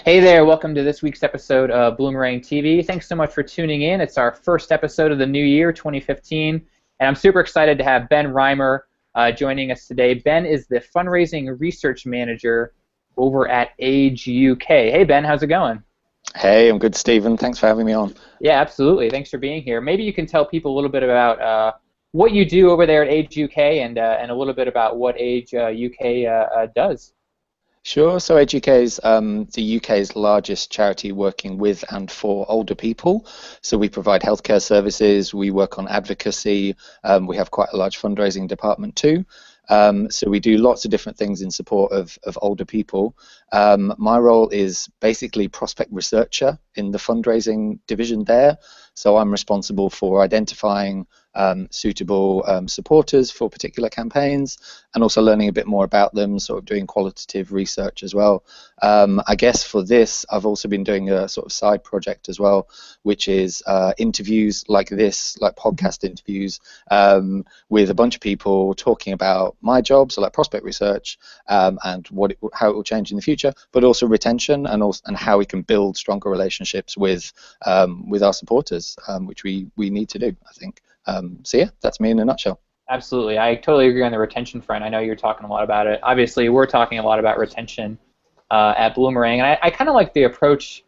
Hey there, welcome to this week's episode of Bloomerang TV. Thanks so much for tuning in. It's our first episode of the new year, 2015, and I'm super excited to have Ben Rymer joining us today. Ben is the Fundraising Research Manager over at Age UK. Hey Ben, how's it going? Hey, I'm good, Stephen. Thanks for having me on. Yeah, absolutely. Thanks for being here. Maybe you can tell people a little bit about what you do over there at Age UK and a little bit about what Age UK does. Sure. So Age UK is the UK's largest charity working with and for older people. So we provide healthcare services, we work on advocacy, we have quite a large fundraising department too. So we do lots of different things in support of older people. My role is basically prospect researcher in the fundraising division there. So I'm responsible for identifying suitable supporters for particular campaigns and also learning a bit more about them, sort of doing qualitative research as well. I guess for this, I've also been doing a sort of side project as well, which is interviews like this, like podcast interviews with a bunch of people talking about my job, so like prospect research and how it will change in the future, but also retention and how we can build stronger relationships with our supporters, which we need to do, I think. So yeah, that's me in a nutshell. Absolutely. I totally agree on the retention front. I know you're talking a lot about it. Obviously, we're talking a lot about retention at Bloomerang, and I kind of like the approach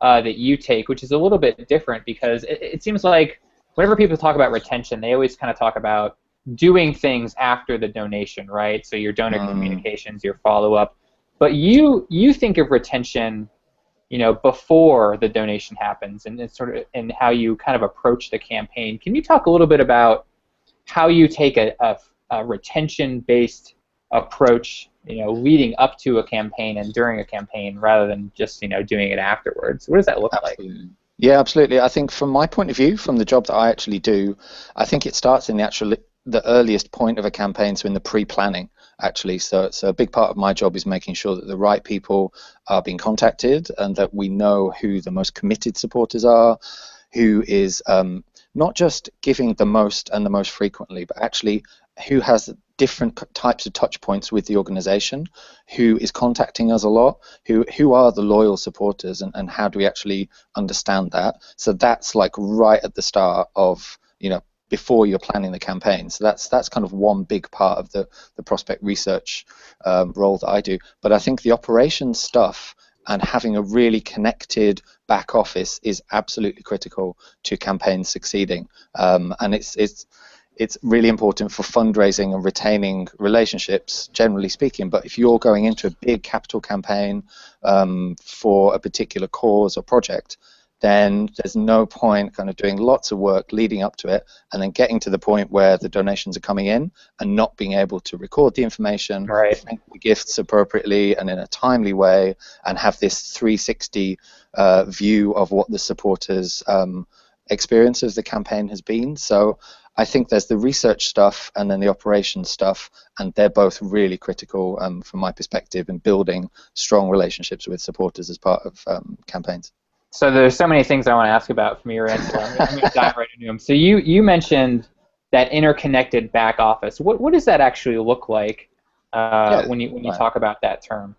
that you take, which is a little bit different because it seems like whenever people talk about retention, they always kind of talk about doing things after the donation, right? So your donor communications, your follow-up. But you think of retention, you know, before the donation happens, and and how you kind of approach the campaign. Can you talk a little bit about how you take a retention-based approach, you know, leading up to a campaign and during a campaign, rather than just, you know, doing it afterwards? What does that look like? Yeah, absolutely. I think from my point of view, from the job that I actually do, I think it starts in the earliest point of a campaign, so in the pre-planning, actually. So a big part of my job is making sure that the right people are being contacted and that we know who the most committed supporters are, who is not just giving the most and the most frequently, but actually who has different types of touch points with the organization, who is contacting us a lot, who are the loyal supporters, and how do we actually understand that. So that's like right at the start of, you know, before you're planning the campaign. So that's kind of one big part of the prospect research role that I do. But I think the operations stuff and having a really connected back office is absolutely critical to campaigns succeeding. And it's really important for fundraising and retaining relationships, generally speaking. But if you're going into a big capital campaign for a particular cause or project, then there's no point kind of doing lots of work leading up to it and then getting to the point where the donations are coming in and not being able to record the information, right, thank the gifts appropriately and in a timely way, and have this 360 view of what the supporters' experience of the campaign has been. So I think there's the research stuff and then the operations stuff, and they're both really critical from my perspective in building strong relationships with supporters as part of campaigns. So there's so many things I want to ask about from your answer. I'm going to dive right into them. So you mentioned that interconnected back office. What does that actually look like when you talk about that term?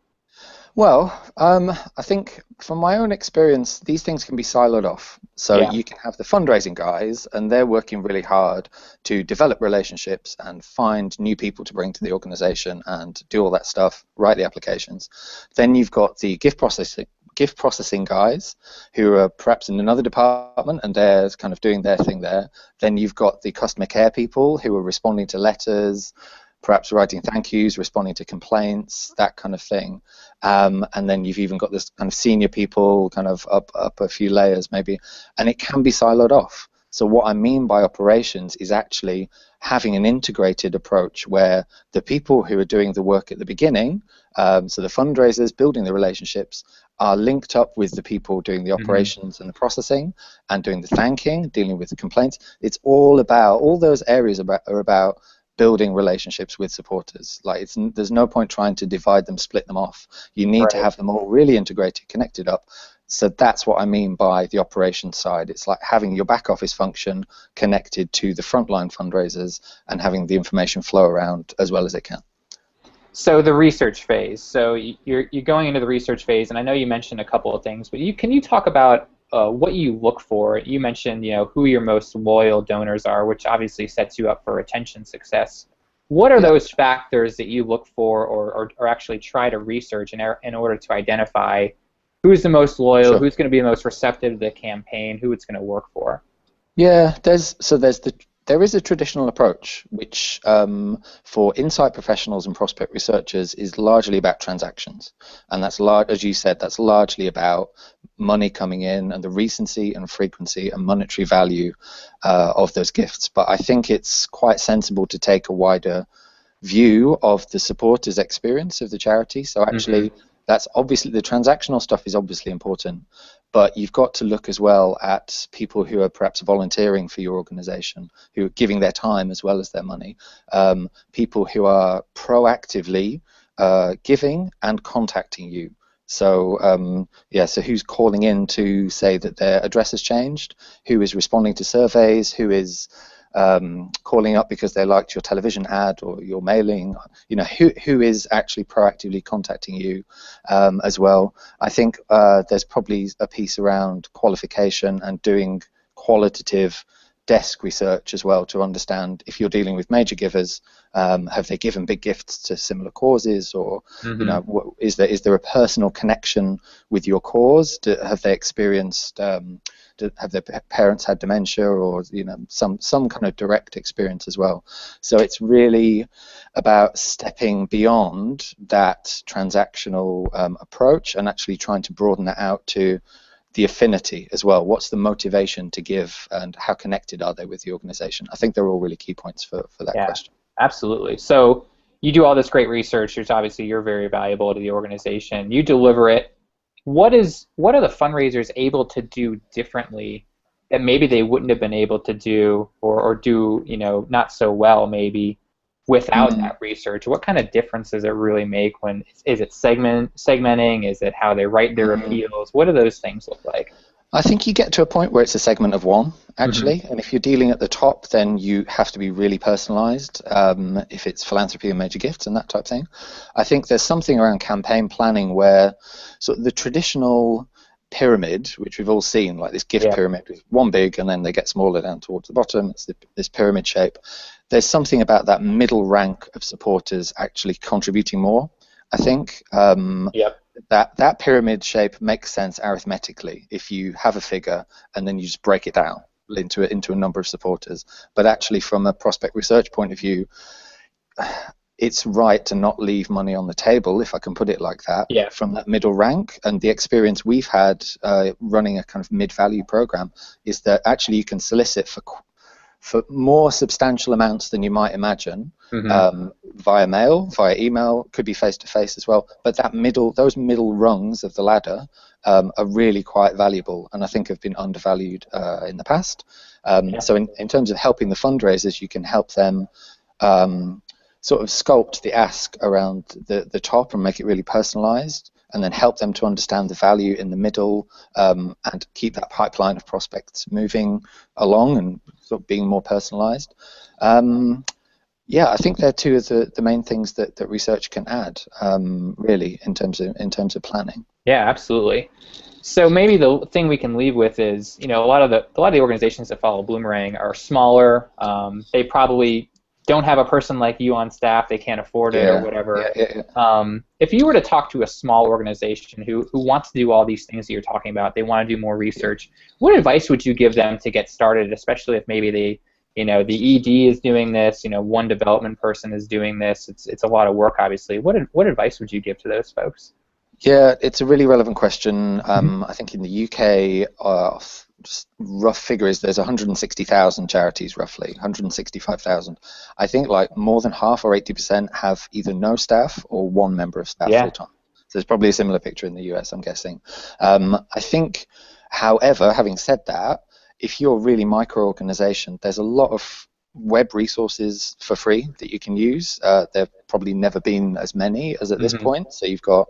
Well, I think from my own experience, these things can be siloed off. So you can have the fundraising guys, and they're working really hard to develop relationships and find new people to bring to the organization and do all that stuff, write the applications. Then you've got the gift processing guys who are perhaps in another department and they're kind of doing their thing there. Then you've got the customer care people who are responding to letters, perhaps writing thank yous, responding to complaints, that kind of thing. And then you've even got this kind of senior people kind of up a few layers maybe, and it can be siloed off. So what I mean by operations is actually having an integrated approach where the people who are doing the work at the beginning, so the fundraisers building the relationships, are linked up with the people doing the operations and the processing and doing the thanking, dealing with the complaints. It's all about, all those areas are about building relationships with supporters. Like there's no point trying to divide them, split them off. You need to have them all really integrated, connected up. So that's what I mean by the operations side. It's like having your back office function connected to the frontline fundraisers and having the information flow around as well as it can. So the research phase. So you're going into the research phase, and I know you mentioned a couple of things, but can you talk about what you look for? You mentioned who your most loyal donors are, which obviously sets you up for retention success. What are those factors that you look for, or actually try to research in order to identify who's the most loyal, who's going to be the most receptive to the campaign, who it's going to work for? Yeah, there is a traditional approach which for insight professionals and prospect researchers is largely about transactions, and that's as you said, that's largely about money coming in and the recency and frequency and monetary value of those gifts. But I think it's quite sensible to take a wider view of the supporters' experience of the charity. So actually, that's obviously, the transactional stuff is obviously important, but you've got to look as well at people who are perhaps volunteering for your organization, who are giving their time as well as their money, people who are proactively giving and contacting you. So so who's calling in to say that their address has changed, who is responding to surveys, who is calling up because they liked your television ad or your mailing, who is actually proactively contacting you as well. I think there's probably a piece around qualification and doing qualitative desk research as well to understand if you're dealing with major givers, have they given big gifts to similar causes, or is there a personal connection with your cause? Have they experienced have their parents had dementia, or some kind of direct experience as well? So it's really about stepping beyond that transactional approach and actually trying to broaden that out to the affinity as well. What's the motivation to give, and how connected are they with the organization? I think they're all really key points for that question. Absolutely. So you do all this great research, which obviously you're very valuable to the organization. You deliver it. What are the fundraisers able to do differently that maybe they wouldn't have been able to do, or do not so well maybe without that research? What kind of difference does it really make? Is it segmenting? Is it how they write their appeals? What do those things look like? I think you get to a point where it's a segment of one, actually, and if you're dealing at the top, then you have to be really personalized, if it's philanthropy and major gifts and that type of thing. I think there's something around campaign planning where sort of the traditional pyramid, which we've all seen, like this gift pyramid with one big, and then they get smaller down towards the bottom. It's this pyramid shape. There's something about that middle rank of supporters actually contributing more, I think. That pyramid shape makes sense arithmetically if you have a figure and then you just break it down into a number of supporters. But actually, from a prospect research point of view, it's right to not leave money on the table, if I can put it like that, from that middle rank. And the experience we've had running a kind of mid-value program is that actually you can solicit for more substantial amounts than you might imagine, via mail, via email, could be face-to-face as well. But those middle rungs of the ladder are really quite valuable, and I think have been undervalued in the past. So in terms of helping the fundraisers, you can help them sort of sculpt the ask around the top and make it really personalized, and then help them to understand the value in the middle, and keep that pipeline of prospects moving along and sort of being more personalized. I think they're two of the main things that research can add, really, in terms of planning. Yeah, absolutely. So maybe the thing we can leave with is, a lot of the organizations that follow Bloomerang are smaller. They probably don't have a person like you on staff, they can't afford it or whatever. If you were to talk to a small organization who wants to do all these things that you're talking about, they want to do more research, what advice would you give them to get started, especially if maybe the ED is doing this, one development person is doing this, it's a lot of work, obviously. What advice would you give to those folks? Yeah, it's a really relevant question. I think in the UK, just rough figure is there's 160,000 charities, roughly 165,000. I think like more than half, or 80%, have either no staff or one member of staff full time. So there's probably a similar picture in the US, I'm guessing. I think, however, having said that, if you're a really micro organization, there's a lot of web resources for free that you can use. There've probably never been as many as at this point. So you've got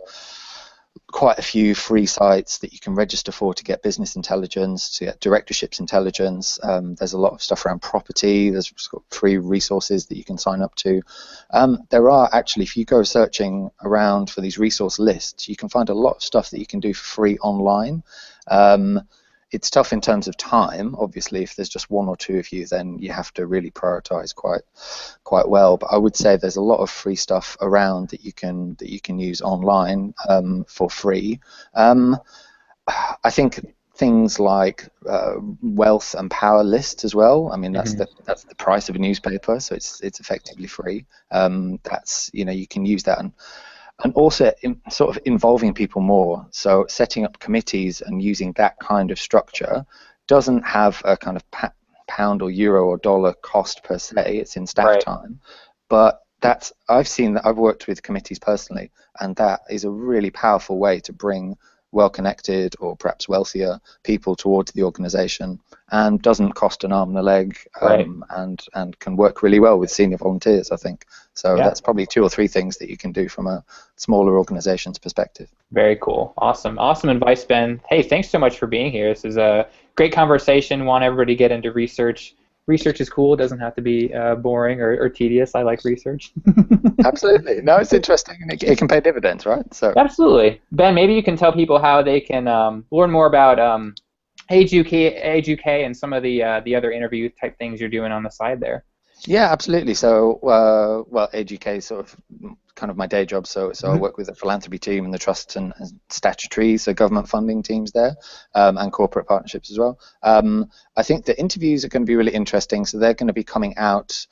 quite a few free sites that you can register for to get business intelligence, to get directorships intelligence. There's a lot of stuff around property. There's free resources that you can sign up to. There are actually, if you go searching around for these resource lists, you can find a lot of stuff that you can do for free online. It's tough in terms of time. Obviously, if there's just one or two of you, then you have to really prioritize quite well. But I would say there's a lot of free stuff around that you can use online for free. I think things like wealth and power lists as well. I mean, that's the price of a newspaper, so it's effectively free. That's, you can use that. And also sort of involving people more. So setting up committees and using that kind of structure doesn't have a kind of pound or euro or dollar cost per se. It's in staff time. But I've worked with committees personally, and that is a really powerful way to bring well-connected or perhaps wealthier people towards the organization, and doesn't cost an arm and a leg, and can work really well with senior volunteers, I think. So that's probably 2 or 3 things that you can do from a smaller organization's perspective. Very cool. Awesome advice, Ben. Hey, thanks so much for being here. This is a great conversation. Want everybody to get into research. Research is cool. It doesn't have to be boring or tedious. I like research. Absolutely. No, it's interesting. And it can pay dividends, right? So absolutely. Ben, maybe you can tell people how they can learn more about Age UK and some of the other interview type things you're doing on the side there. Yeah, absolutely. So, well, Age UK is sort of kind of my day job. So I work with the philanthropy team and the trusts and statutory, so government funding teams there, and corporate partnerships as well. I think the interviews are going to be really interesting. So they're going to be coming out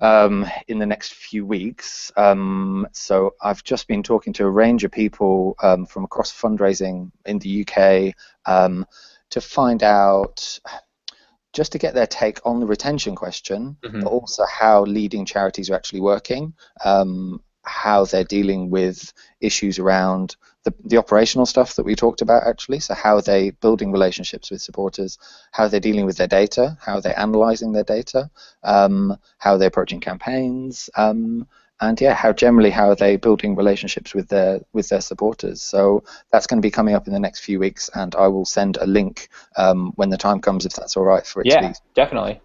in the next few weeks. So I've just been talking to a range of people from across fundraising in the UK to find out, just to get their take on the retention question, but also how leading charities are actually working, how they're dealing with issues around the operational stuff that we talked about actually. So how are they building relationships with supporters, how they're dealing with their data, how they're analyzing their data, how they're approaching campaigns, and how are they building relationships with their supporters. So that's going to be coming up in the next few weeks, and I will send a link when the time comes, if that's all right for it to be. Definitely.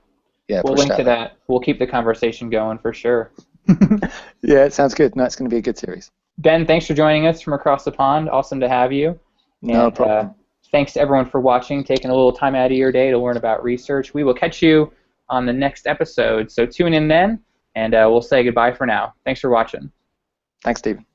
Yeah, we'll link to that. We'll keep the conversation going for sure. Yeah, it sounds good. No, it's going to be a good series. Ben, thanks for joining us from across the pond. Awesome to have you. No problem. Thanks to everyone for watching, taking a little time out of your day to learn about research. We will catch you on the next episode, so tune in then, and we'll say goodbye for now. Thanks for watching. Thanks, Stephen.